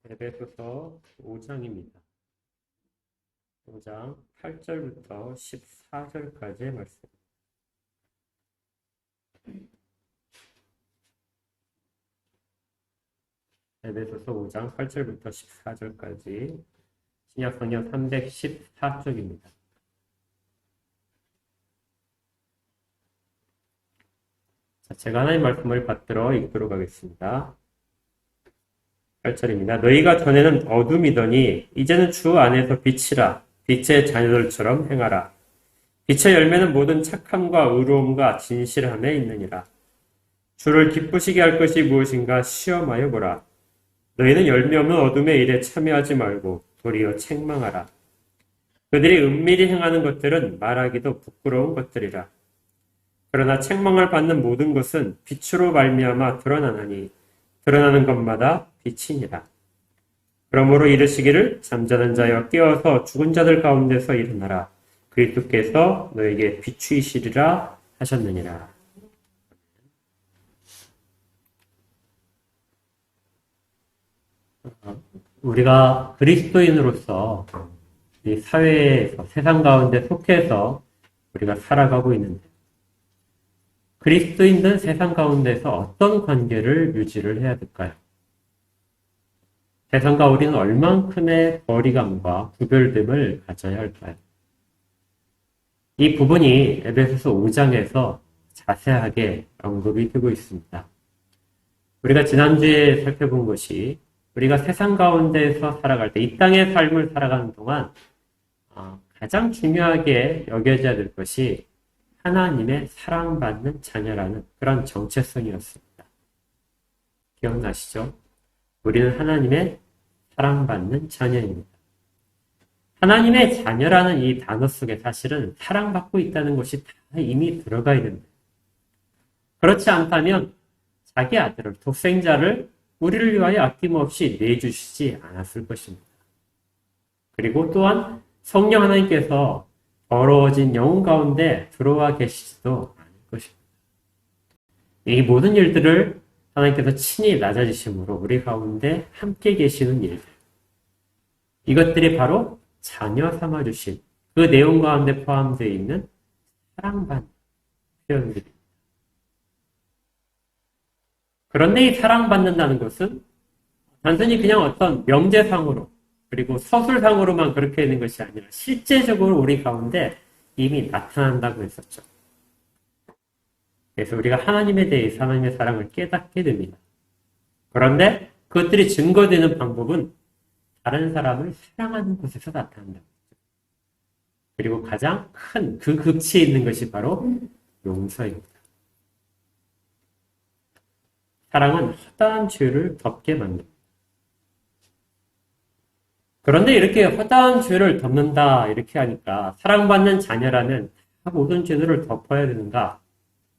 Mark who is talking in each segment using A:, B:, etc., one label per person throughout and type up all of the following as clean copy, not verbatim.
A: 에베소서 5장입니다. 5장 8절부터 14절까지의 말씀. 에베소서 5장 8절부터 14절까지 신약성경 314쪽입니다. 자, 제가 하나님 말씀을 받들어 읽도록 하겠습니다. 8절입니다. 너희가 전에는 어둠이더니 이제는 주 안에서 빛이라. 빛의 자녀들처럼 행하라. 빛의 열매는 모든 착함과 의로움과 진실함에 있느니라. 주를 기쁘시게 할 것이 무엇인가 시험하여 보라. 너희는 열매 없는 어둠의 일에 참여하지 말고 도리어 책망하라. 그들이 은밀히 행하는 것들은 말하기도 부끄러운 것들이라. 그러나 책망을 받는 모든 것은 빛으로 말미암아 드러나나니 드러나는 것마다 빛이니라. 그러므로 이르시기를 잠자는 자여 깨어서 죽은 자들 가운데서 일어나라. 그리스도께서 너에게 비추이시리라 하셨느니라. 우리가 그리스도인으로서 이 사회에서 세상 가운데 속해서 우리가 살아가고 있는데 그리스도인은 세상 가운데서 어떤 관계를 유지를 해야 될까요? 세상과 우리는 얼만큼의 거리감과 구별됨을 가져야 할까요? 이 부분이 에베소서 5장에서 자세하게 언급이 되고 있습니다. 우리가 지난주에 살펴본 것이 우리가 세상 가운데서 살아갈 때, 이 땅의 삶을 살아가는 동안 가장 중요하게 여겨져야 될 것이 하나님의 사랑받는 자녀라는 그런 정체성이었습니다. 기억나시죠? 우리는 하나님의 사랑받는 자녀입니다. 하나님의 자녀라는 이 단어 속에 사실은 사랑받고 있다는 것이 다 이미 들어가 있는데, 그렇지 않다면 자기 아들을, 독생자를 우리를 위하여 아낌없이 내주시지 않았을 것입니다. 그리고 또한 성령 하나님께서 더러워진 영혼 가운데 들어와 계시지도 않을 것입니다. 이 모든 일들을 하나님께서 친히 낮아지심으로 우리 가운데 함께 계시는 일들, 이것들이 바로 자녀 삼아주신 그 내용 가운데 포함되어 있는 사랑받는 표현들입니다. 그런데 이 사랑받는다는 것은 단순히 그냥 어떤 명제상으로 그리고 서술상으로만 그렇게 되는 것이 아니라 실제적으로 우리 가운데 이미 나타난다고 했었죠. 그래서 우리가 하나님에 대해서 하나님의 사랑을 깨닫게 됩니다. 그런데 그것들이 증거되는 방법은 다른 사람을 사랑하는 곳에서 나타난다고 했죠. 그리고 가장 큰 그 극치에 있는 것이 바로 용서입니다. 사랑은 허다한 죄를 덮게 만듭니다. 그런데 이렇게 허다한 죄를 덮는다 이렇게 하니까 사랑받는 자녀라면 다 모든 죄들을 덮어야 되는가?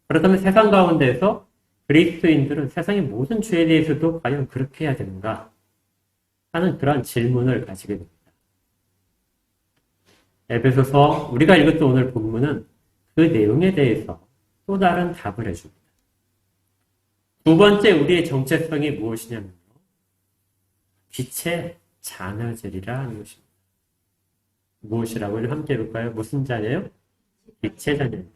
A: 그렇다면 세상 가운데에서 그리스도인들은 세상의 모든 죄에 대해서도 과연 그렇게 해야 되는가? 하는 그런 질문을 가지게 됩니다. 에베소서 우리가 읽었던 오늘 본문은 그 내용에 대해서 또 다른 답을 해줍니다. 두 번째 우리의 정체성이 무엇이냐면요. 빛의 자녀들이라 하는 것입니다. 무엇이라고 함께 해볼까요? 무슨 자녀요? 빛의 자녀입니다.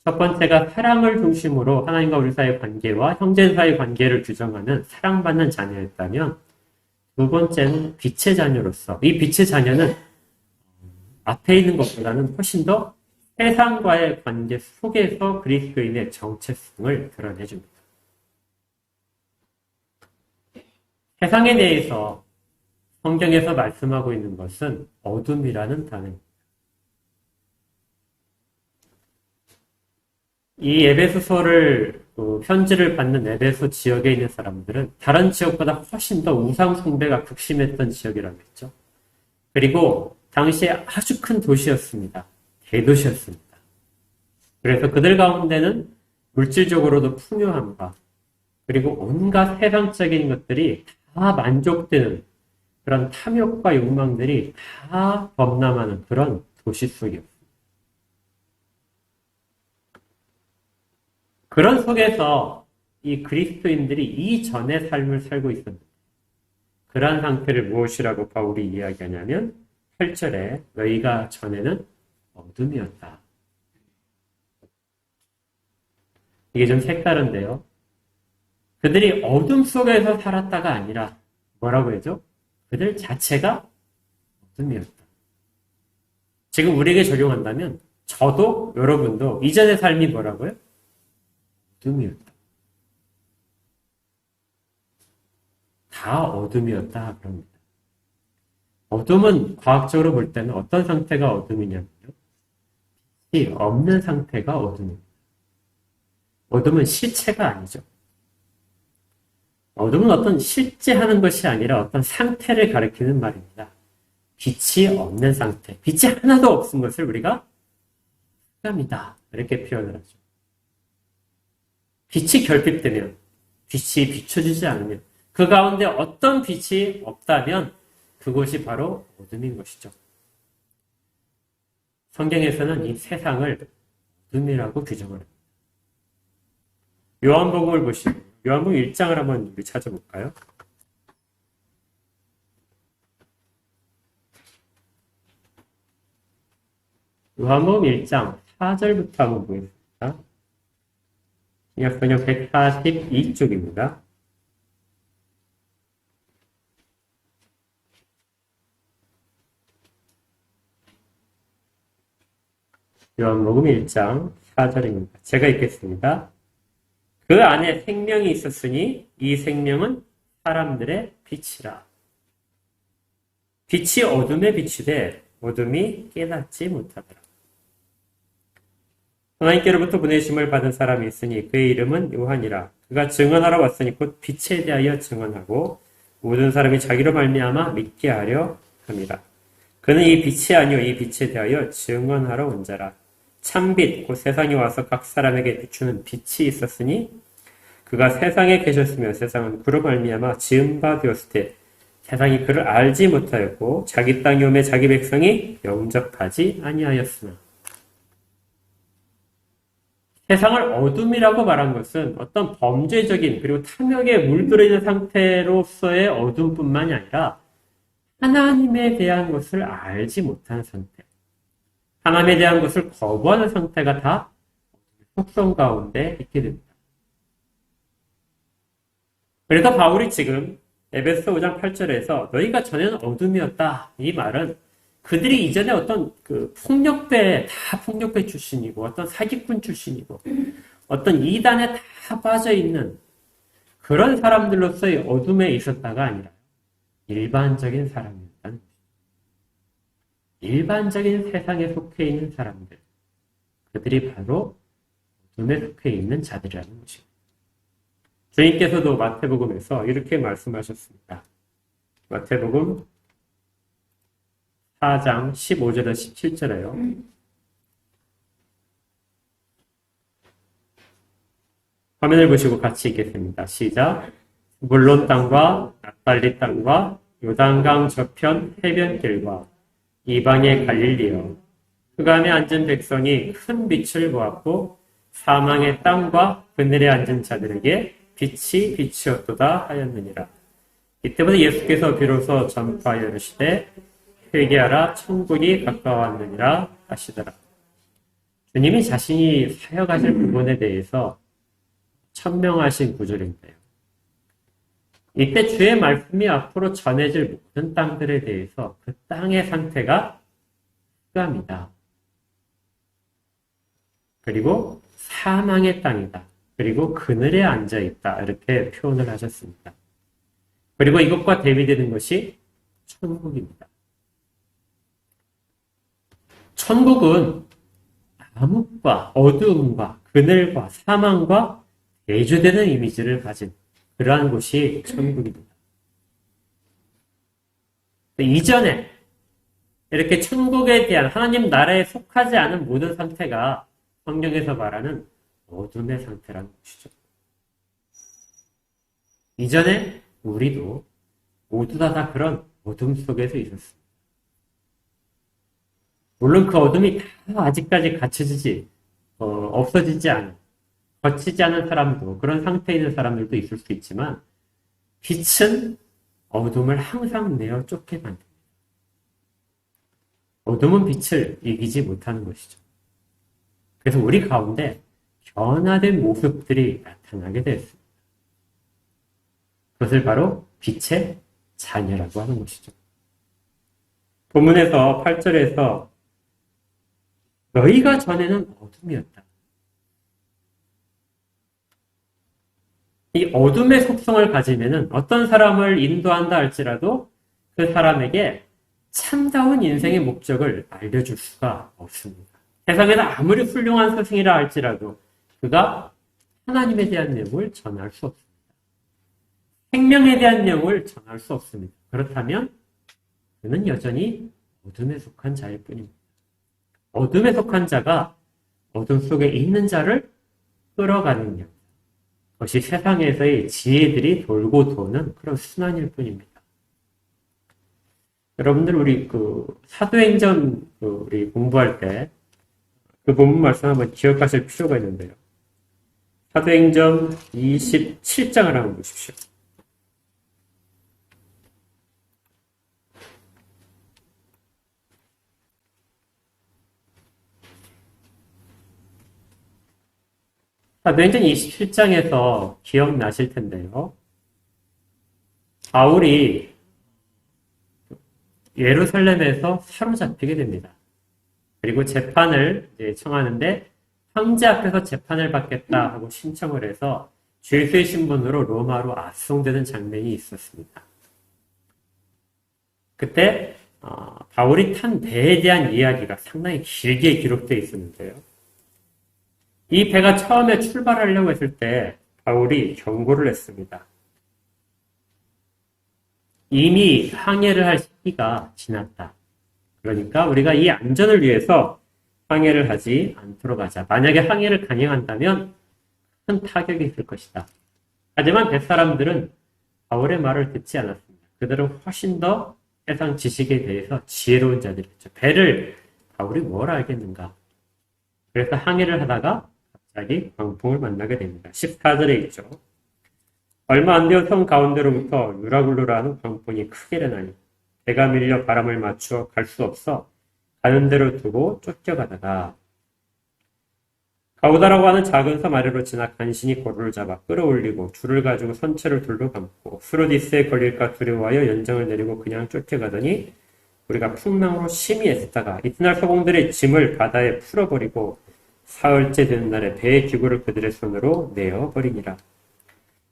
A: 첫 번째가 사랑을 중심으로 하나님과 우리 사이의 관계와 형제 사이의 관계를 규정하는 사랑받는 자녀였다면 두 번째는 빛의 자녀로서 이 빛의 자녀는 앞에 있는 것보다는 훨씬 더 세상과의 관계 속에서 그리스도인의 정체성을 드러내줍니다. 세상에 대해서 성경에서 말씀하고 있는 것은 어둠이라는 단어입니다. 이 에베소서를 편지를 받는 에베소 지역에 있는 사람들은 다른 지역보다 훨씬 더 우상 숭배가 극심했던 지역이라고 했죠. 그리고 당시에 아주 큰 도시였습니다. 대도시였습니다. 그래서 그들 가운데는 물질적으로도 풍요함과 그리고 온갖 세상적인 것들이 다 만족되는 그런 탐욕과 욕망들이 다 범람하는 그런 도시 속이었습니다. 그런 속에서 이 그리스도인들이 이전의 삶을 살고 있었는데 그러한 상태를 무엇이라고 바울이 이야기하냐면 8절에 너희가 전에는 어둠이었다. 이게 좀 색다른데요. 그들이 어둠 속에서 살았다가 아니라 뭐라고 해죠? 그들 자체가 어둠이었다. 지금 우리에게 적용한다면 저도 여러분도 이전의 삶이 뭐라고요? 어둠이었다. 다 어둠이었다 그럽니다. 어둠은 과학적으로 볼 때는 어떤 상태가 어둠이냐면요. 빛이 없는 상태가 어둠입니다. 어둠은 실체가 아니죠. 어둠은 어떤 실제 하는 것이 아니라 어떤 상태를 가리키는 말입니다. 빛이 없는 상태, 빛이 하나도 없은 것을 우리가 흑암이다 이렇게 표현을 하죠. 빛이 결핍되면, 빛이 비춰지지 않으면, 그 가운데 어떤 빛이 없다면 그것이 바로 어둠인 것이죠. 성경에서는 이 세상을 어둠이라고 규정을 합니다. 요한복음을 보시면 요한복음 1장을 한번 우리 찾아볼까요? 요한복음 1장 4절부터 한번 보겠습니다. 신약성경 142쪽입니다. 요한복음 1장 4절입니다. 제가 읽겠습니다. 그 안에 생명이 있었으니 이 생명은 사람들의 빛이라. 빛이 어둠에 비추되 어둠이 깨닫지 못하더라. 하나님께로부터 보내심을 받은 사람이 있으니 그의 이름은 요한이라. 그가 증언하러 왔으니 곧 빛에 대하여 증언하고 모든 사람이 자기로 말미암아 믿게 하려 합니다. 그는 이 빛이 아니요 이 빛에 대하여 증언하러 온 자라. 참빛 곧 세상에 와서 각 사람에게 비추는 빛이 있었으니 그가 세상에 계셨으며 세상은 그로 말미암아 지은 바 되었을 때 세상이 그를 알지 못하였고 자기 땅에 오매 자기 백성이 영접하지 아니하였으나. 세상을 어둠이라고 말한 것은 어떤 범죄적인 그리고 탐욕에 물들어 있는 상태로서의 어둠뿐만이 아니라 하나님에 대한 것을 알지 못하는 상태, 하나님에 대한 것을 거부하는 상태가 다 속성 가운데 있게 됩니다. 그래서 바울이 지금 에베소 5장 8절에서 너희가 전에는 어둠이었다. 이 말은 그들이 이전에 어떤 다 폭력배 출신이고 어떤 사기꾼 출신이고 어떤 이단에 다 빠져있는 그런 사람들로서의 어둠에 있었다가 아니라 일반적인 사람이었다는 것입니다. 일반적인 세상에 속해 있는 사람들. 그들이 바로 어둠에 속해 있는 자들이라는 것입니다. 주님께서도 마태복음에서 이렇게 말씀하셨습니다. 마태복음 4장 15절에서 17절에요. 화면을 보시고 같이 읽겠습니다. 시작. 물론 땅과 납달리 땅과 요단강 저편 해변길과 이방의 갈릴리여 흑암에 앉은 백성이 큰 빛을 보았고 사망의 땅과 그늘에 앉은 자들에게 빛이 빛이었도다 하였느니라. 이때부터 예수께서 비로소 전파하여 이르시되 회개하라 천국이 가까웠느니라 하시더라. 주님이 자신이 사역하실 부분에 대해서 천명하신 구절인데요. 이때 주의 말씀이 앞으로 전해질 모든 땅들에 대해서 그 땅의 상태가 흑암이다. 그리고 사망의 땅이다. 그리고 그늘에 앉아있다. 이렇게 표현을 하셨습니다. 그리고 이것과 대비되는 것이 천국입니다. 천국은 암흑과 어두움과 그늘과 사망과 대조되는 이미지를 가진 그러한 곳이 천국입니다. 이전에 이렇게 천국에 대한 하나님 나라에 속하지 않은 모든 상태가 성경에서 말하는 어둠의 상태라는 것이죠. 이전에 우리도 모두 다 그런 어둠 속에서 있었습니다. 물론 그 어둠이 다 아직까지 없어지지 않은, 거치지 않은 사람도, 그런 상태에 있는 사람들도 있을 수 있지만, 빛은 어둠을 항상 내어 쫓게 만듭니다. 어둠은 빛을 이기지 못하는 것이죠. 그래서 우리 가운데 변화된 모습들이 나타나게 되었습니다. 그것을 바로 빛의 자녀라고 하는 것이죠. 본문에서 8절에서 너희가 전에는 어둠이었다. 이 어둠의 속성을 가지면은 어떤 사람을 인도한다 할지라도 그 사람에게 참다운 인생의 목적을 알려줄 수가 없습니다. 세상에서 아무리 훌륭한 스승이라 할지라도 그가 하나님에 대한 내용을 전할 수 없습니다. 생명에 대한 내용을 전할 수 없습니다. 그렇다면 그는 여전히 어둠에 속한 자일 뿐입니다. 어둠에 속한 자가 어둠 속에 있는 자를 끌어가는 영. 그것이 세상에서의 지혜들이 돌고 도는 그런 순환일 뿐입니다. 여러분들 우리 사도행전 우리 공부할 때 그 본문 말씀 한번 기억하실 필요가 있는데요. 사도행전 27장을 한번 보십시오. 사도행전 27장에서 기억나실 텐데요. 바울이 예루살렘에서 사로잡히게 됩니다. 그리고 재판을 청하는데 황제 앞에서 재판을 받겠다 하고 신청을 해서 죄수의 신분으로 로마로 압송되는 장면이 있었습니다. 그때 바울이 탄 배에 대한 이야기가 상당히 길게 기록되어 있었는데요. 이 배가 처음에 출발하려고 했을 때 바울이 경고를 했습니다. 이미 항해를 할 시기가 지났다. 그러니까 우리가 이 안전을 위해서 항해를 하지 않도록 하자. 만약에 항해를 강행한다면 큰 타격이 있을 것이다. 하지만 뱃사람들은 바울의 말을 듣지 않았습니다. 그들은 훨씬 더 세상 지식에 대해서 지혜로운 자들이었죠. 배를 바울이 뭘 알겠는가. 그래서 항해를 하다가 갑자기 광풍을 만나게 됩니다. 14절에 있죠. 얼마 안 되어 성 가운데로부터 유라굴루라는 광풍이 크게 일어나니 배가 밀려 바람을 맞추어 갈 수 없어 가는 대로 두고 쫓겨가다가 가우다라고 하는 작은 섬 아래로 지나 간신히 고루를 잡아 끌어올리고 줄을 가지고 선체를 둘로 감고 수로디스에 걸릴까 두려워하여 연정을 내리고 그냥 쫓겨가더니 우리가 풍랑으로 심히 애쓰다가 이튿날 서공들의 짐을 바다에 풀어버리고 사흘째 되는 날에 배의 기구를 그들의 손으로 내어버리니라.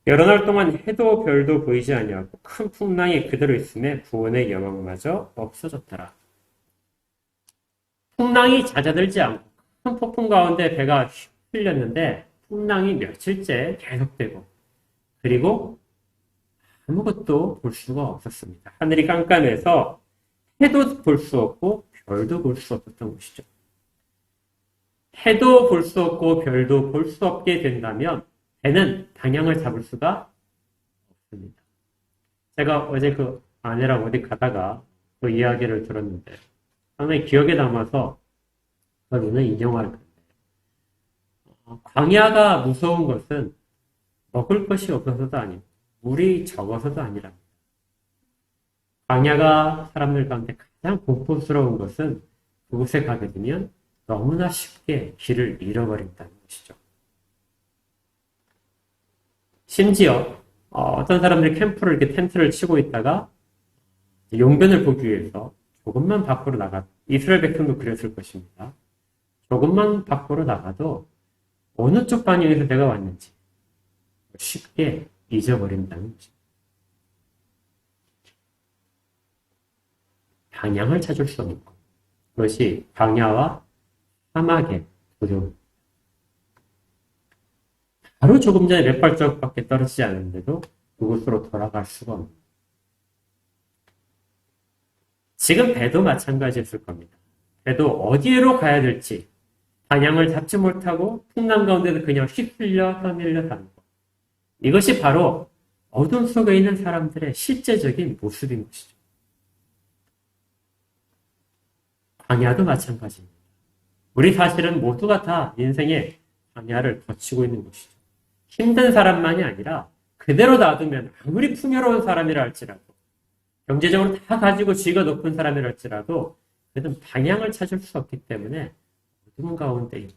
A: 여러 날 동안 해도 별도 보이지 아니하고 큰 풍랑이 그대로 있음에 구원의 여망마저 없어졌더라. 풍랑이 잦아들지 않고 큰 폭풍 가운데 배가 흘렸는데 풍랑이 며칠째 계속되고 그리고 아무것도 볼 수가 없었습니다. 하늘이 깜깜해서 해도 볼 수 없고 별도 볼 수 없었던 것이죠. 해도 볼 수 없고 별도 볼 수 없게 된다면 배는 방향을 잡을 수가 없습니다. 제가 어제 그 아내랑 어디 가다가 그 이야기를 들었는데 상당히 기억에 남아서 저는 인용할 건데 광야가 무서운 것은 먹을 것이 없어서도 아니고 물이 적어서도 아니랍니다. 광야가 사람들 가운데 가장 공포스러운 것은 그곳에 가게 되면 너무나 쉽게 길을 잃어버린다는 것이죠. 심지어 어떤 사람들이 캠프를 이렇게 텐트를 치고 있다가 용변을 보기 위해서 조금만 밖으로 이스라엘 백성도 그랬을 것입니다. 조금만 밖으로 나가도 어느 쪽 방향에서 내가 왔는지 쉽게 잊어버린다는 거죠. 방향을 찾을 수 없는 것. 그것이 광야와 사막의 도전. 바로 조금 전에 몇 발자국밖에 떨어지지 않은데도 그곳으로 돌아갈 수가 없는. 지금 배도 마찬가지였을 겁니다. 배도 어디로 가야 될지 방향을 잡지 못하고 풍랑 가운데서 그냥 휩쓸려 떠밀려 사는 것. 이것이 바로 어둠 속에 있는 사람들의 실제적인 모습인 것이죠. 광야도 마찬가지입니다. 우리 사실은 모두가 다 인생의 광야를 거치고 있는 것이죠. 힘든 사람만이 아니라 그대로 놔두면 아무리 풍요로운 사람이라 할지라도 경제적으로 다 가지고 지위가 높은 사람이랄지라도 그래도 방향을 찾을 수 없기 때문에 어둠 가운데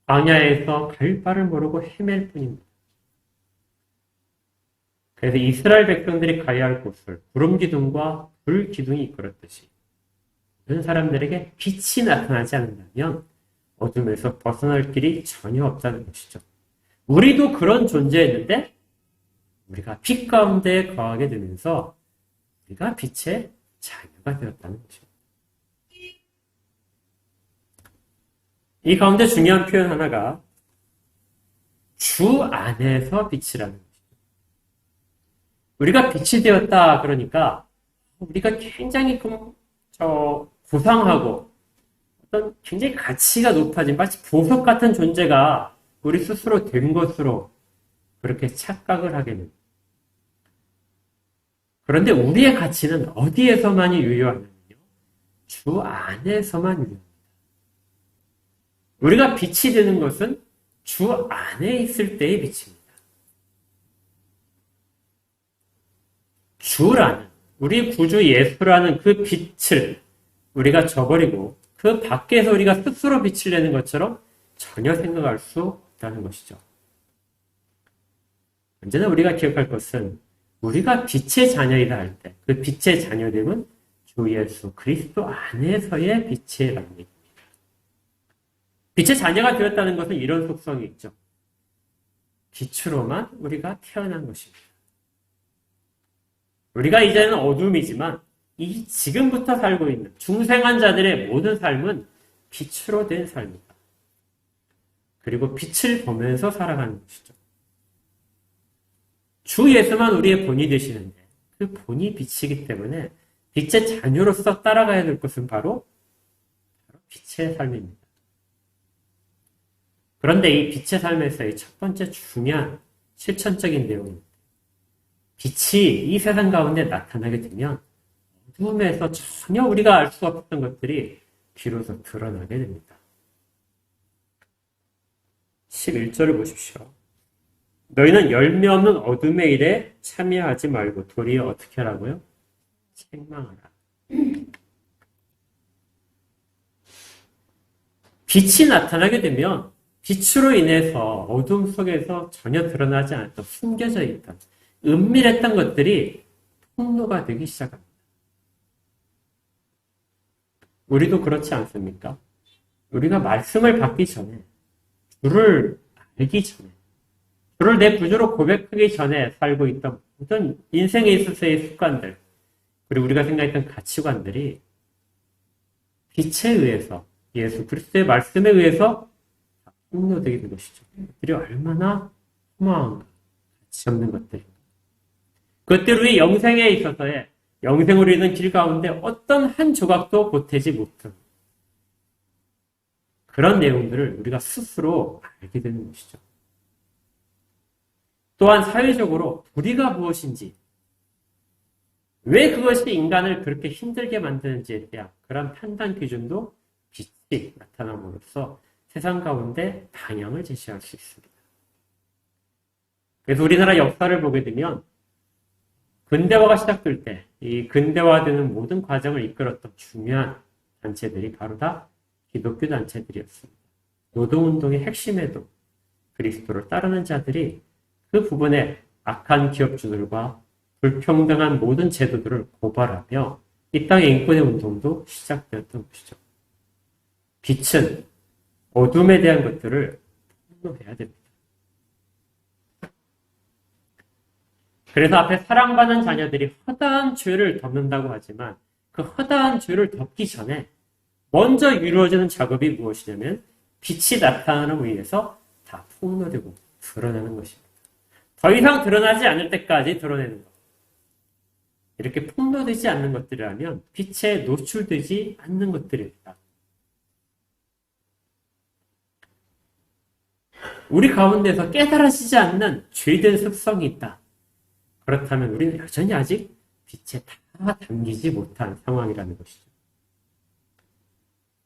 A: 광야에서 갈 바를 모르고 헤맬 뿐입니다. 그래서 이스라엘 백성들이 가야 할 곳을 구름 기둥과 불 기둥이 이끌었듯이 그런 사람들에게 빛이 나타나지 않는다면 어둠에서 벗어날 길이 전혀 없다는 것이죠. 우리도 그런 존재였는데 우리가 빛 가운데 거하게 되면서 우리가 빛의 자녀가 되었다는 것입니다. 이 가운데 중요한 표현 하나가 주 안에서 빛이라는 것이죠. 우리가 빛이 되었다 그러니까 우리가 굉장히 고상하고 어떤 굉장히 가치가 높아진 마치 보석 같은 존재가 우리 스스로 된 것으로 그렇게 착각을 하게 됩니다. 그런데 우리의 가치는 어디에서만이 유효하냐면요. 주 안에서만 유효합니다. 우리가 빛이 되는 것은 주 안에 있을 때의 빛입니다. 주라는 우리 구주 예수라는 그 빛을 우리가 저버리고 그 밖에서 우리가 스스로 빛을 내는 것처럼 전혀 생각할 수 없다는 것이죠. 언제나 우리가 기억할 것은 우리가 빛의 자녀이다 할 때 그 빛의 자녀됨은 주 예수 그리스도 안에서의 빛의 라입니다. 빛의 자녀가 되었다는 것은 이런 속성이 있죠. 빛으로만 우리가 태어난 것입니다. 우리가 이제는 어둠이지만 이 지금부터 살고 있는 중생한 자들의 모든 삶은 빛으로 된 삶이다. 그리고 빛을 보면서 살아가는 것이죠. 주 예수만 우리의 본이 되시는데 그 본이 빛이기 때문에 빛의 자녀로서 따라가야 될 것은 바로 빛의 삶입니다. 그런데 이 빛의 삶에서의 첫 번째 중요한 실천적인 내용입니다. 빛이 이 세상 가운데 나타나게 되면 어둠에서 전혀 우리가 알 수 없었던 것들이 비로소 드러나게 됩니다. 11절을 보십시오. 너희는 열매 없는 어둠의 일에 참여하지 말고 도리어 어떻게 하라고요? 책망하라. 빛이 나타나게 되면 빛으로 인해서 어둠 속에서 전혀 드러나지 않았던 숨겨져 있던 은밀했던 것들이 폭로가 되기 시작합니다. 우리도 그렇지 않습니까? 우리가 말씀을 받기 전에 주를 알기 전에 주를 내 구주로 고백하기 전에 살고 있던 모든 인생에 있어서의 습관들 그리고 우리가 생각했던 가치관들이 빛에 의해서 예수 그리스도의 말씀에 의해서 폭로되게 된 것이죠. 그들이 얼마나 허망한가 가치 없는 것들인가. 그것들 우리 영생에 있어서의 영생으로 있는 길 가운데 어떤 한 조각도 보태지 못한 그런 내용들을 우리가 스스로 알게 되는 것이죠. 또한 사회적으로 불의가 무엇인지 왜 그것이 인간을 그렇게 힘들게 만드는지에 대한 그런 판단 기준도 빛이 나타남으로써 세상 가운데 방향을 제시할 수 있습니다. 그래서 우리나라 역사를 보게 되면 근대화가 시작될 때 이 근대화되는 모든 과정을 이끌었던 중요한 단체들이 바로 다 기독교 단체들이었습니다. 노동운동의 핵심에도 그리스도를 따르는 자들이 그 부분에 악한 기업주들과 불평등한 모든 제도들을 고발하며 이 땅의 인권의 운동도 시작되었던 것이죠. 빛은 어둠에 대한 것들을 폭로해야 됩니다. 그래서 앞에 사랑받는 자녀들이 허다한 죄를 덮는다고 하지만 그 허다한 죄를 덮기 전에 먼저 이루어지는 작업이 무엇이냐면 빛이 나타나는 위에서 다 폭로되고 드러나는 것입니다. 더 이상 드러나지 않을 때까지 드러내는 것. 이렇게 폭로되지 않는 것들이라면 빛에 노출되지 않는 것들입니다. 우리 가운데서 깨달아지지 않는 죄된 습성이 있다. 그렇다면 우리는 여전히 아직 빛에 다 담기지 못한 상황이라는 것이죠.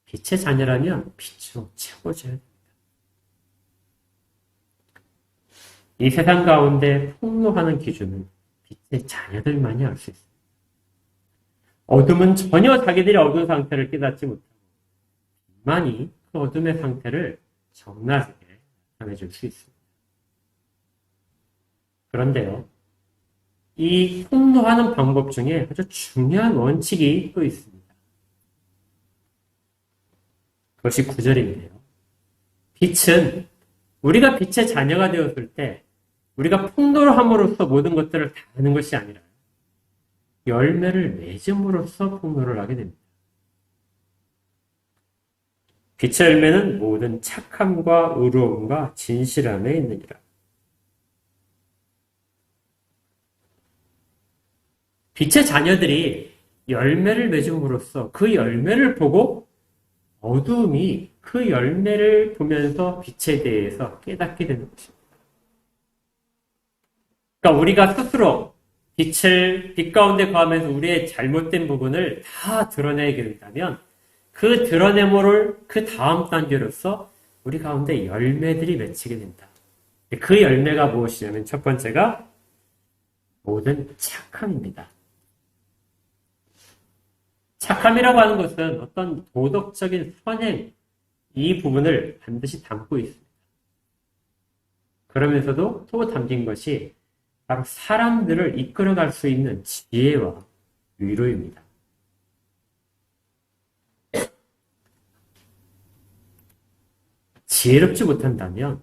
A: 빛의 자녀라면 빛으로 채워져야 됩니다. 이 세상 가운데 폭로하는 기준은 빛의 자녀들만이 알 수 있습니다. 어둠은 전혀 자기들이 어두운 상태를 깨닫지 못하고 만이 그 어둠의 상태를 적나라하게 나타내줄 수 있습니다. 그런데요, 이 폭로하는 방법 중에 아주 중요한 원칙이 또 있습니다. 그것이 9절인데요. 빛은 우리가 빛의 자녀가 되었을 때 우리가 폭로를 함으로써 모든 것들을 다 하는 것이 아니라 열매를 맺음으로써 폭로를 하게 됩니다. 빛의 열매는 모든 착함과 의로움과 진실함에 있느니라. 빛의 자녀들이 열매를 맺음으로써 그 열매를 보고 어두움이 그 열매를 보면서 빛에 대해서 깨닫게 되는 것입니다. 그러니까 우리가 스스로 빛 가운데 거하면서 우리의 잘못된 부분을 다 드러내게 된다면 그 드러내모를 그 다음 단계로서 우리 가운데 열매들이 맺히게 된다. 그 열매가 무엇이냐면 첫 번째가 모든 착함입니다. 착함이라고 하는 것은 어떤 도덕적인 선행, 이 부분을 반드시 담고 있습니다. 그러면서도 또 담긴 것이 바로 사람들을 이끌어갈 수 있는 지혜와 위로입니다. 지혜롭지 못한다면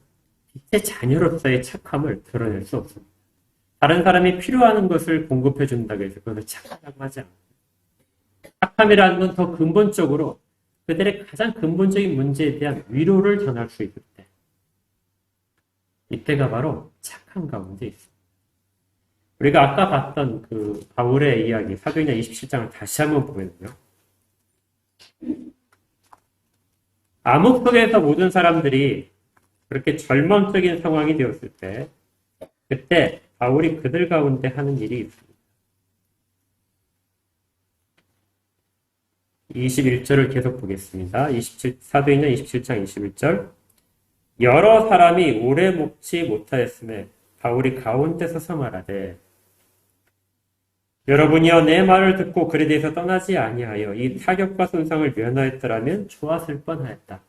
A: 빛의 자녀로서의 착함을 드러낼 수 없습니다. 다른 사람이 필요하는 것을 공급해 준다고 해서 그것을 착하다고 하지 않습니다. 착함이라는 건 더 근본적으로 그들의 가장 근본적인 문제에 대한 위로를 전할 수 있을 때, 이때가 바로 착함 가운데 있습니다. 우리가 아까 봤던 그 바울의 이야기, 사도행전 27장을 다시 한번 보면요. 암흑 속에서 모든 사람들이 그렇게 절망적인 상황이 되었을 때, 그때 바울이 그들 가운데 하는 일이 있습니다. 21절을 계속 보겠습니다. 사도행전 27장 21절. 여러 사람이 오래 먹지 못하였음에 바울이 가운데 서서 말하되 여러분이여 내 말을 듣고 그에 대해서 떠나지 아니하여 이 타격과 손상을 면하였더라면 좋았을 뻔하였다.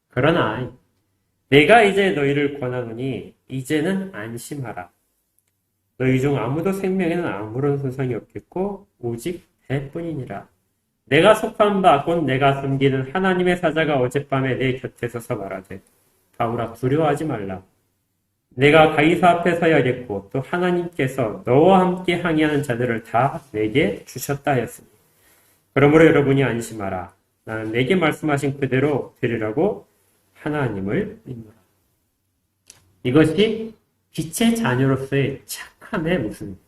A: 그러나 내가 이제 너희를 권하노니 이제는 안심하라. 너희 중 아무도 생명에는 아무런 손상이 없겠고 오직 대뿐이니라. 내가 속한 바 곧 내가 섬기는 하나님의 사자가 어젯밤에 내 곁에 서서 말하되 바울아 두려워하지 말라. 내가 가이사 앞에 서야겠고 또 하나님께서 너와 함께 항의하는 자들을 다 내게 주셨다 하였으니 그러므로 여러분이 안심하라. 나는 내게 말씀하신 그대로 되리라고 하나님을 믿노라. 이것이 빛의 자녀로서의 착함의 모습입니다.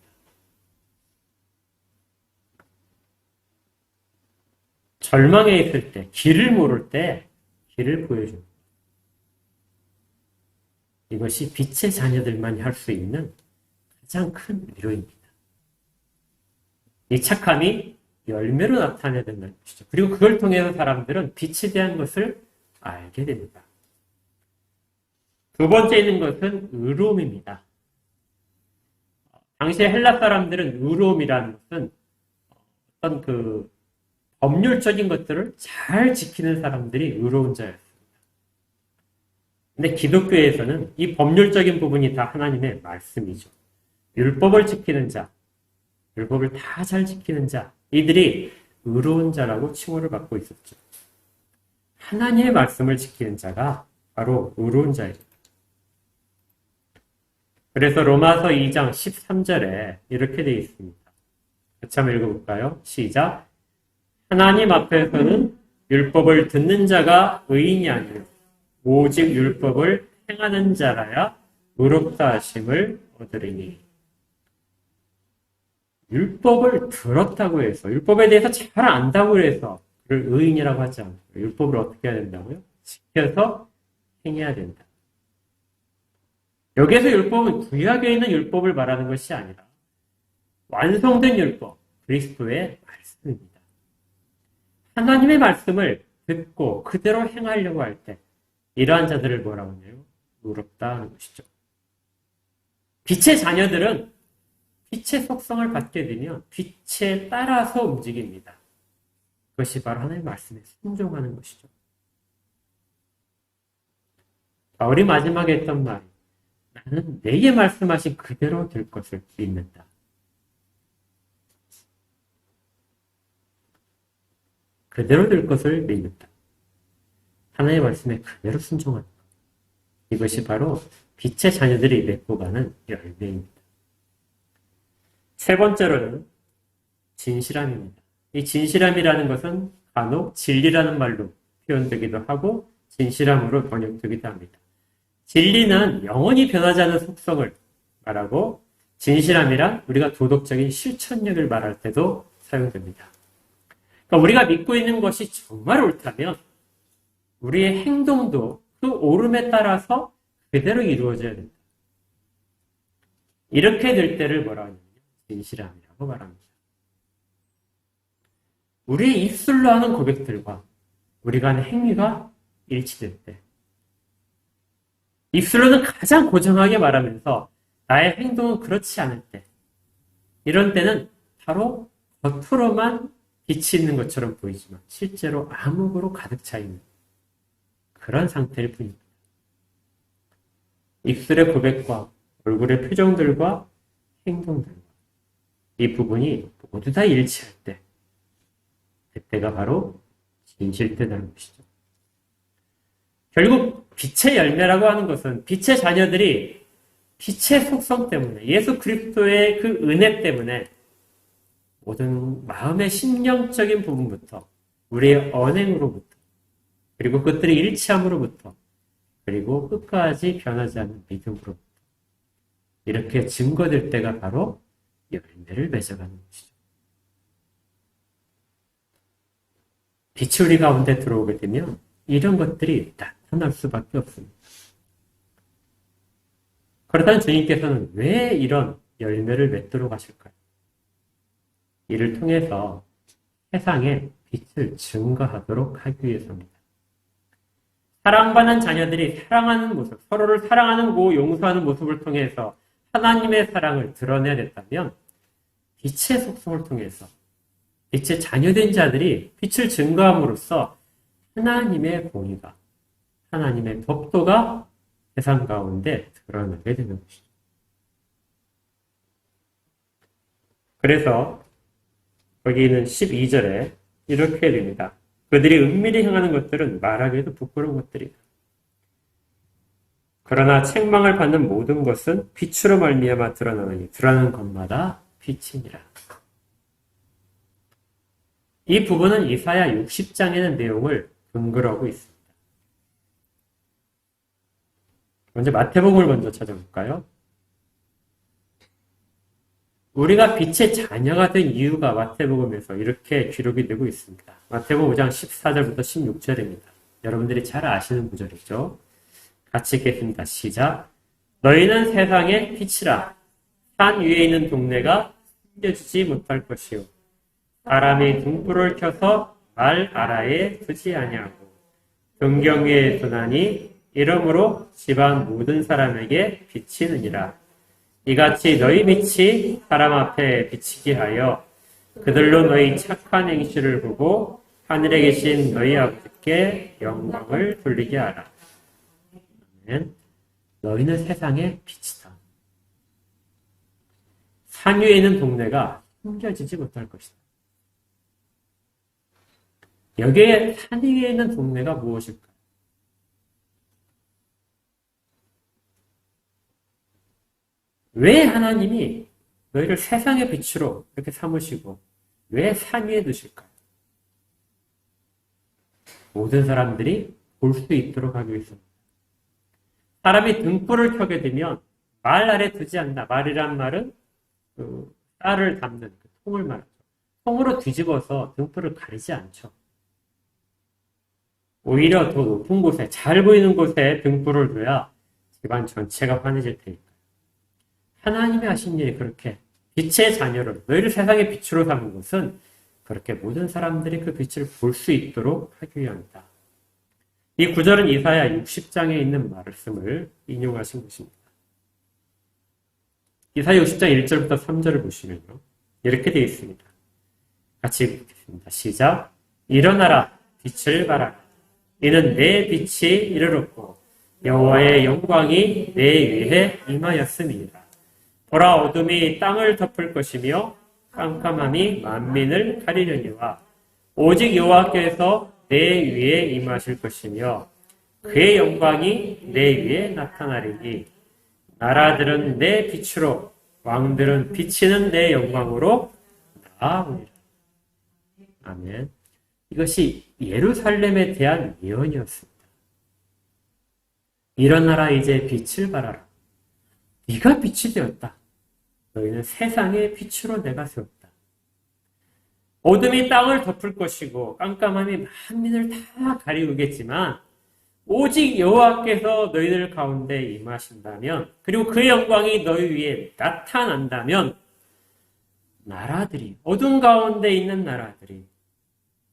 A: 절망에 있을 때, 길을 모를 때 길을 보여줍니다. 이것이 빛의 자녀들만이 할 수 있는 가장 큰 위로입니다. 이 착함이 열매로 나타내야 된다는 것이죠. 그리고 그걸 통해서 사람들은 빛에 대한 것을 알게 됩니다. 두 번째 있는 것은 의로움입니다. 당시에 헬라 사람들은 의로움이라는 것은 어떤 그 법률적인 것들을 잘 지키는 사람들이 의로운 자였습니다. 근데 기독교에서는 이 법률적인 부분이 다 하나님의 말씀이죠. 율법을 지키는 자, 율법을 다 잘 지키는 자, 이들이 의로운 자라고 칭호를 받고 있었죠. 하나님의 말씀을 지키는 자가 바로 의로운 자입니다. 그래서 로마서 2장 13절에 이렇게 되어 있습니다. 같이 한번 읽어볼까요? 시작. 하나님 앞에서는 율법을 듣는 자가 의인이 아니요 오직 율법을 행하는 자라야 의롭다 하심을 얻으리니. 율법을 들었다고 해서 율법에 대해서 잘 안다고 해서 그를 의인이라고 하지 않고 율법을 어떻게 해야 된다고요? 지켜서 행해야 된다. 여기에서 율법은 구약에 있는 율법을 말하는 것이 아니라 완성된 율법, 그리스도의 말씀입니다. 하나님의 말씀을 듣고 그대로 행하려고 할 때 이러한 자들을 뭐라고 하나요? 의롭다 하는 것이죠. 빛의 자녀들은 빛의 속성을 받게 되면 빛에 따라서 움직입니다. 그것이 바로 하나님의 말씀에 순종하는 것이죠. 바울이 마지막에 했던 말, 나는 내게 말씀하신 그대로 될 것을 믿는다. 그대로 될 것을 믿는다. 하나님의 말씀에 그대로 순종하는 것. 이것이 바로 빛의 자녀들이 맺고 가는 열매입니다. 세 번째로는 진실함입니다. 이 진실함이라는 것은 간혹 진리라는 말로 표현되기도 하고 진실함으로 번역되기도 합니다. 진리는 영원히 변하지 않는 속성을 말하고 진실함이란 우리가 도덕적인 실천력을 말할 때도 사용됩니다. 그러니까 우리가 믿고 있는 것이 정말 옳다면 우리의 행동도 그 옳음에 따라서 그대로 이루어져야 된다. 이렇게 될 때를 뭐라 하냐면 진실함이라고 말합니다. 우리의 입술로 하는 고백들과 우리가 하는 행위가 일치될 때 입술로는 가장 고정하게 말하면서 나의 행동은 그렇지 않을 때 이런 때는 바로 겉으로만 빛이 있는 것처럼 보이지만 실제로 암흑으로 가득 차 있는 그런 상태일 뿐입니다. 입술의 고백과 얼굴의 표정들과 행동들과 이 부분이 모두 다 일치할 때 그때가 바로 진실되다는 것이죠. 결국 빛의 열매라고 하는 것은 빛의 자녀들이 빛의 속성 때문에 예수 그리스도의 그 은혜 때문에 모든 마음의 심령적인 부분부터 우리의 언행으로부터 그리고 그것들이 일치함으로부터 그리고 끝까지 변하지 않는 믿음으로부터 이렇게 증거될 때가 바로 열매를 맺어가는 것이죠. 빛이 우리 가운데 들어오게 되면 이런 것들이 나타날 수밖에 없습니다. 그렇다면 주님께서는 왜 이런 열매를 맺도록 하실까요? 이를 통해서 세상에 빛을 증거하도록 하기 위해서입니다. 사랑받는 자녀들이 사랑하는 모습, 서로를 사랑하고 용서하는 모습을 통해서 하나님의 사랑을 드러내야 됐다면 빛의 속성을 통해서 빛의 자녀된 자들이 빛을 증거함으로써 하나님의 공의가, 하나님의 법도가 세상 가운데 드러나게 되는 것이죠. 그래서 여기 있는 12절에 이렇게 됩니다. 그들이 은밀히 행하는 것들은 말하기에도 부끄러운 것들이다. 그러나 책망을 받는 모든 것은 빛으로 말미암아 드러나느니 드러나는 것마다 빛이니라. 이 부분은 이사야 60장에는 내용을 근거로 하고 있습니다. 먼저 마태복음을 먼저 찾아볼까요? 우리가 빛의 자녀가 된 이유가 마태복음에서 이렇게 기록이 되고 있습니다. 마태복음 5장 14절부터 16절입니다. 여러분들이 잘 아시는 구절이죠. 같이 읽겠습니다. 시작. 너희는 세상의 빛이라. 산 위에 있는 동네가 숨겨지지 못할 것이요. 사람이 등불을 켜서 말 아래에 두지 아니하고 등경 위에 두나니 이러므로 집안 모든 사람에게 비치느니라. 이같이 너희 빛이 사람 앞에 비치게 하여 그들로 너희 착한 행실을 보고 하늘에 계신 너희 아버지께 영광을 돌리게 하라. 너희는 세상의 빛이다. 산 위에 있는 동네가 숨겨지지 못할 것이다. 여기에 산 위에 있는 동네가 무엇일까? 왜 하나님이 너희를 세상의 빛으로 이렇게 삼으시고 왜 산 위에 두실까요? 모든 사람들이 볼 수 있도록 하기 위해서입니다. 사람이 등불을 켜게 되면 말 아래 두지 않나. 말이란 말은 그 쌀을 담는 그 통을 말하죠. 통으로 뒤집어서 등불을 가리지 않죠. 오히려 더 높은 곳에 잘 보이는 곳에 등불을 둬야 집안 전체가 환해질 테니까. 하나님이 하신 일이 그렇게 빛의 자녀를 너희를 세상의 빛으로 삼은 것은 그렇게 모든 사람들이 그 빛을 볼 수 있도록 하기 위함이다. 이 구절은 이사야 60장에 있는 말씀을 인용하신 것입니다. 이사야 60장 1절부터 3절을 보시면요. 이렇게 되어 있습니다. 같이 읽겠습니다. 시작. 일어나라, 빛을 발하라. 이는 내 빛이 이르렀고 여호와의 영광이 내 위에 임하였음이니라. 보라, 어둠이 땅을 덮을 것이며 깜깜함이 만민을 가리려니와 오직 여호와께서 내 위에 임하실 것이며 그의 영광이 내 위에 나타나리니 나라들은 내 빛으로 왕들은 비치는 내 영광으로 나아오리라. 아멘. 이것이 예루살렘에 대한 예언이었습니다. 일어나라, 이제 빛을 발하라. 네가 빛이 되었다. 너희는 세상의 빛으로 내가 세웠다. 어둠이 땅을 덮을 것이고 깜깜함이 만민을 다 가리우겠지만 오직 여호와께서 너희들 가운데 임하신다면, 그리고 그 영광이 너희 위에 나타난다면 나라들이, 어둠 가운데 있는 나라들이,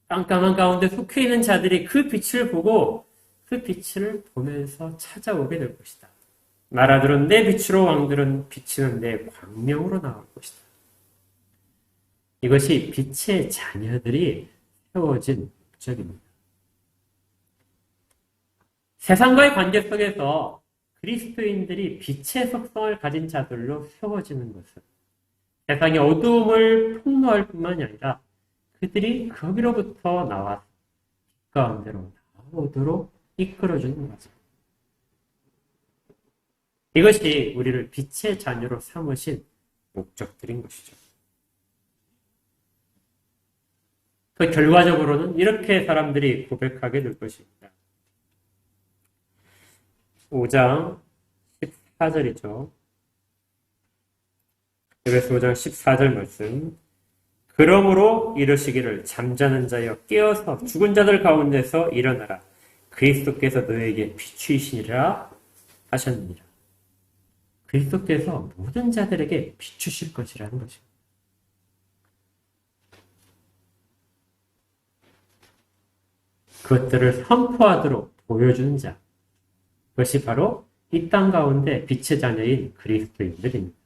A: 깜깜한 가운데 속해 있는 자들이 그 빛을 보고 그 빛을 보면서 찾아오게 될 것이다. 나라들은 내 빛으로, 왕들은 비치는 내 광명으로 나올 것이다. 이것이 빛의 자녀들이 세워진 목적입니다. 세상과의 관계 속에서 그리스도인들이 빛의 속성을 가진 자들로 세워지는 것은 세상의 어두움을 폭로할 뿐만이 아니라 그들이 거기로부터 나와서 빛 가운데로 나오도록 이끌어주는 거죠. 이것이 우리를 빛의 자녀로 삼으신 목적들인 것이죠. 그 결과적으로는 이렇게 사람들이 고백하게 될 것입니다. 5장 14절이죠. 에베소 5장 14절 말씀. 그러므로 이르시기를 잠자는 자여 깨어서 죽은 자들 가운데서 일어나라. 그리스도께서 너에게 비추이시니라 하셨느니라. 그리스도께서 모든 자들에게 비추실 것이라는 것입니다. 그것들을 선포하도록 보여주는 자. 그것이 바로 이 땅 가운데 빛의 자녀인 그리스도인들입니다.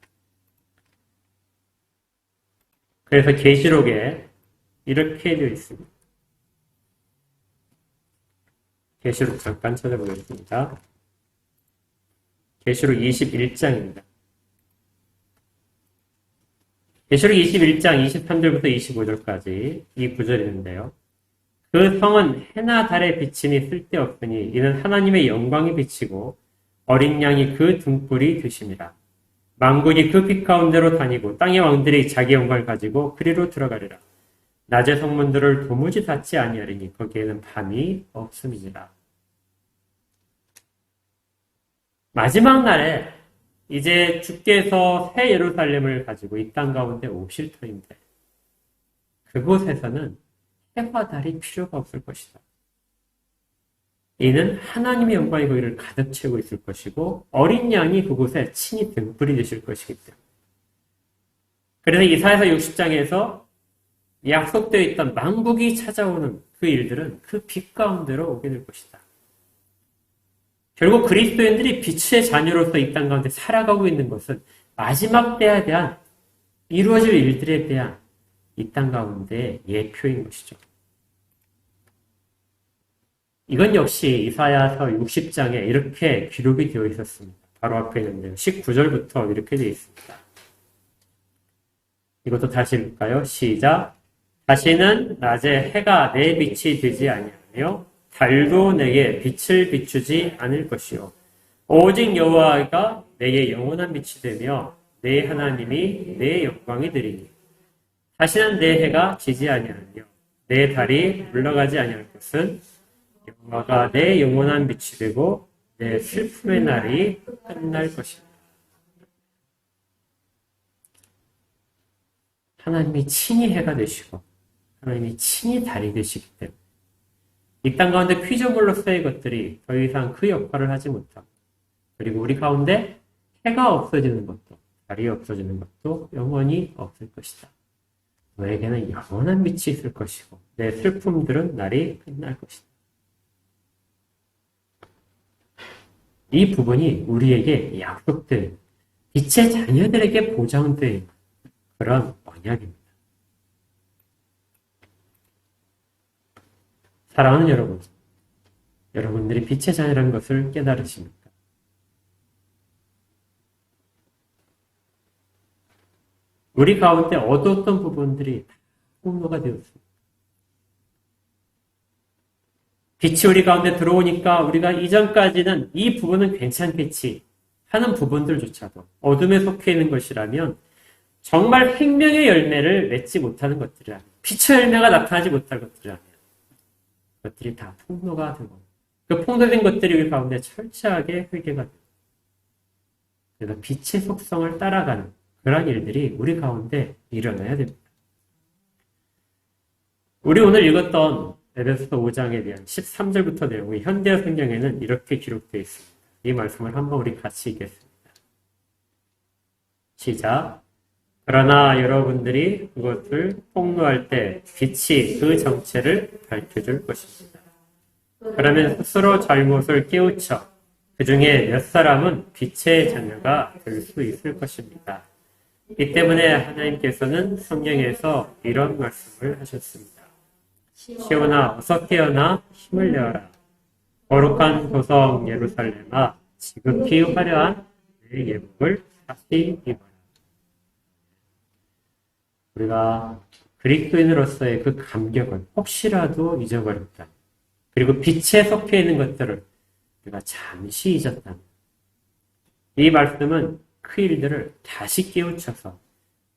A: 그래서 계시록에 이렇게 되어 있습니다. 계시록 잠깐 찾아보겠습니다. 계시록 21장입니다. 계시록 21장 23절부터 25절까지 이 구절이 있는데요. 그 성은 해나 달의 비침이 쓸데없으니 이는 하나님의 영광이 비치고 어린 양이 그 등불이 되심이라. 만군이 그 빛 가운데로 다니고 땅의 왕들이 자기 영광을 가지고 그리로 들어가리라. 낮의 성문들을 도무지 닫지 아니하리니 거기에는 밤이 없음이니라. 마지막 날에 이제 주께서 새 예루살렘을 가지고 이 땅 가운데 오실 터인데 그곳에서는 해와 달이 필요가 없을 것이다. 이는 하나님의 영광이 거기를 가득 채우고 있을 것이고 어린 양이 그곳에 친히 등불이 되실 것이기 때문에. 그래서 이사야서 60장에서 약속되어 있던 만국이 찾아오는 그 일들은 그 빛 가운데로 오게 될 것이다. 결국 그리스도인들이 빛의 자녀로서 이 땅 가운데 살아가고 있는 것은 마지막 때에 대한 이루어질 일들에 대한 이 땅 가운데 예표인 것이죠. 이건 역시 이사야서 60장에 이렇게 기록이 되어 있었습니다. 바로 앞에 있는데요. 19절부터 이렇게 되어 있습니다. 이것도 다시 읽을까요? 시작. 다시는 낮에 해가 내 빛이 되지 아니하며 달도 내게 빛을 비추지 않을 것이요 오직 여호와가 내게 영원한 빛이 되며 내 하나님이 내 영광이 되리니 다시는 내 해가 지지 아니하며 내 달이 물러가지 아니할 것은 여호와가 내 영원한 빛이 되고 내 슬픔의 날이 끝날 것입니다. 하나님이 친히 해가 되시고 하나님이 친히 달이 되시기 때문에 이 땅 가운데 피조물로서의 것들이 더 이상 그 역할을 하지 못하고 그리고 우리 가운데 해가 없어지는 것도 달이 없어지는 것도 영원히 없을 것이다. 너에게는 영원한 빛이 있을 것이고 내 슬픔들은 날이 끝날 것이다. 이 부분이 우리에게 약속된 빛의 자녀들에게 보장된 그런 언약입니다. 사랑하는 여러분, 여러분들이 빛의 자녀라는 것을 깨달으십니까? 우리 가운데 어두웠던 부분들이 다 폭로가 되었습니다. 빛이 우리 가운데 들어오니까 우리가 이전까지는 이 부분은 괜찮겠지 하는 부분들조차도 어둠에 속해 있는 것이라면 정말 생명의 열매를 맺지 못하는 것들이라면 빛의 열매가 나타나지 못할 것들이라면 그것들이 다 폭로가 되고 그 폭로된 것들이 우리 가운데 철저하게 회개가 되고 그래서 빛의 속성을 따라가는 그런 일들이 우리 가운데 일어나야 됩니다. 우리 오늘 읽었던 에베소서 5장에 대한 13절부터 내용이 현대어 성경에는 이렇게 기록되어 있습니다. 이 말씀을 한번 우리 같이 읽겠습니다. 시작. 그러나 여러분들이 그것을 폭로할 때 빛이 그 정체를 밝혀줄 것입니다. 그러면 스스로 잘못을 깨우쳐 그 중에 몇 사람은 빛의 자녀가 될 수 있을 것입니다. 이 때문에 하나님께서는 성경에서 이런 말씀을 하셨습니다. 시온아 어서 깨어나 힘을 내어라. 거룩한 도성 예루살렘아 지극히 화려한 내 예복을 다시 입어라. 우리가 그리스도인으로서의 그 감격을 혹시라도 잊어버렸다. 그리고 빛에 속해 있는 것들을 우리가 잠시 잊었다. 이 말씀은 그 일들을 다시 깨우쳐서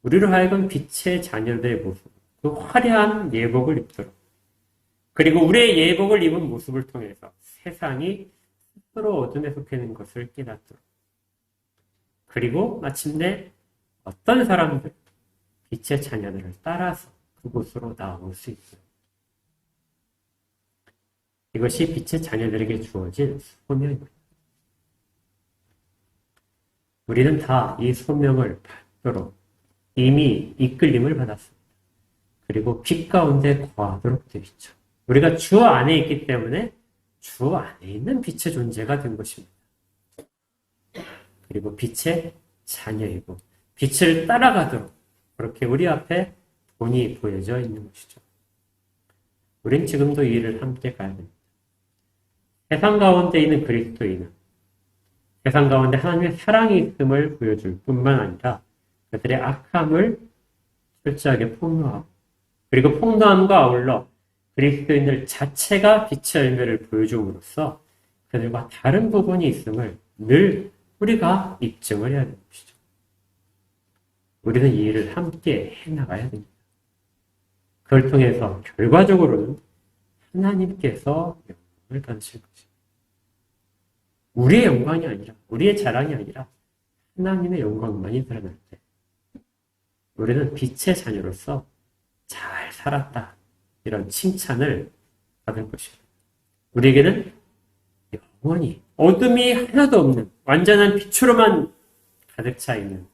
A: 우리로 하여금 빛의 자녀들의 모습, 그 화려한 예복을 입도록 그리고 우리의 예복을 입은 모습을 통해서 세상이 스스로 어둠에 속해 있는 것을 깨닫도록 그리고 마침내 어떤 사람들 빛의 자녀들을 따라서 그곳으로 나올 수 있어요. 이것이 빛의 자녀들에게 주어진 소명입니다. 우리는 다 이 소명을 받도록 이미 이끌림을 받았습니다. 그리고 빛 가운데 거하도록 되어 있죠. 우리가 주 안에 있기 때문에 주 안에 있는 빛의 존재가 된 것입니다. 그리고 빛의 자녀이고 빛을 따라가도록 그렇게 우리 앞에 본이 보여져 있는 것이죠. 우린 지금도 이 일을 함께 가야 됩니다. 세상 가운데 있는 그리스도인은 세상 가운데 하나님의 사랑이 있음을 보여줄 뿐만 아니라 그들의 악함을 철저하게 폭로하고 그리고 폭로함과 아울러 그리스도인들 자체가 빛의 열매를 보여줌으로써 그들과 다른 부분이 있음을 늘 우리가 입증을 해야 되는 것이죠. 우리는 이 일을 함께 해나가야 됩니다. 그걸 통해서 결과적으로는 하나님께서 영광을 받으실 것입니다. 우리의 영광이 아니라 우리의 자랑이 아니라 하나님의 영광만이 드러날 때 우리는 빛의 자녀로서 잘 살았다 이런 칭찬을 받을 것입니다. 우리에게는 영원히 어둠이 하나도 없는 완전한 빛으로만 가득 차 있는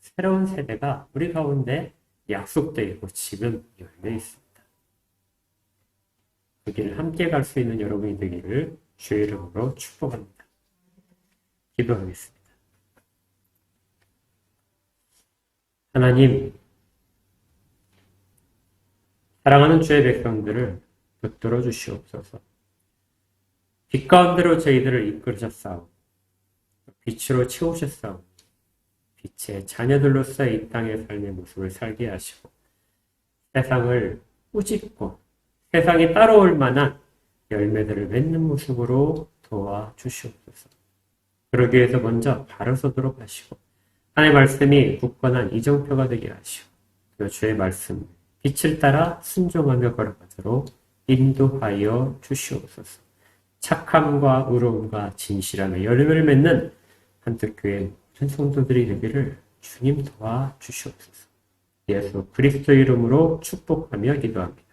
A: 새로운 세대가 우리 가운데 약속되어 있고 지금 열려 있습니다. 그 길을 함께 갈 수 있는 여러분이 되기를 주의 이름으로 축복합니다. 기도하겠습니다. 하나님, 사랑하는 주의 백성들을 붙들어 주시옵소서. 빛 가운데로 저희들을 이끌으셨사오. 빛으로 채우셨사오. 빛의 자녀들로서 이 땅의 삶의 모습을 살게 하시고 세상을 꾸짖고 세상이 따라올 만한 열매들을 맺는 모습으로 도와주시옵소서. 그러기 위해서 먼저 바로 서도록 하시고 하나님의 말씀이 굳건한 이정표가 되게 하시고 그 주의 말씀 빛을 따라 순종하며 걸어가도록 인도하여 주시옵소서. 착함과 의로움과 진실함의 열매를 맺는 한특교회 모든 성도들이 되기를 주님 도와주시옵소서. 예수 그리스도 이름으로 축복하며 기도합니다.